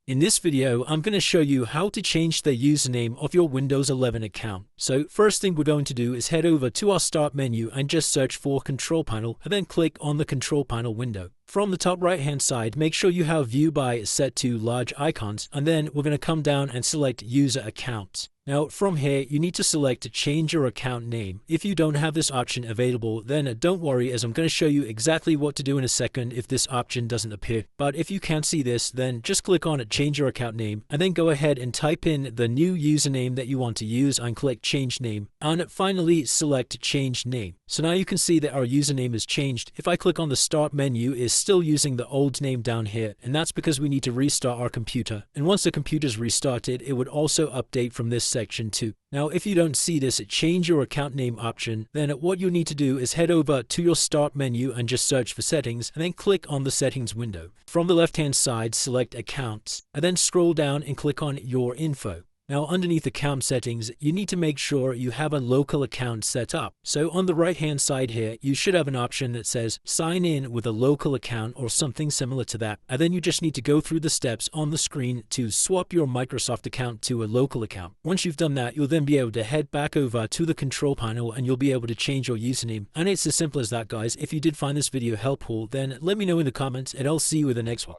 In this video, I'm going to show you how to change the username of your Windows 11 account. So first thing we're going to do is head over to our Start menu and just search for Control Panel and then click on the Control Panel window. From the top right hand side, make sure you have View By set to Large Icons, and then we're going to come down and select User Accounts. Now from here, you need to select Change Your Account Name. If you don't have this option available, then don't worry, as I'm going to show you exactly what to do in a second if this option doesn't appear. But if you can't see this, then just click on Change Your Account Name and then go ahead and type in the new username that you want to use and click Change Name, and finally select Change Name. So now you can see that our username is changed. If I click on the Start menu, it's still using the old name down here, and that's because we need to restart our computer. And once the computer is restarted, it would also update from this section too. Now, if you don't see this Change Your Account Name option, then what you'll need to do is head over to your Start menu and just search for Settings, and then click on the Settings window. From the left-hand side, select Accounts, and then scroll down and click on Your Info. Now, underneath account settings, you need to make sure you have a local account set up. So on the right-hand side here, you should have an option that says sign in with a local account or something similar to that. And then you just need to go through the steps on the screen to swap your Microsoft account to a local account. Once you've done that, you'll then be able to head back over to the control panel and you'll be able to change your username. And it's as simple as that, guys. If you did find this video helpful, then let me know in the comments and I'll see you in the next one.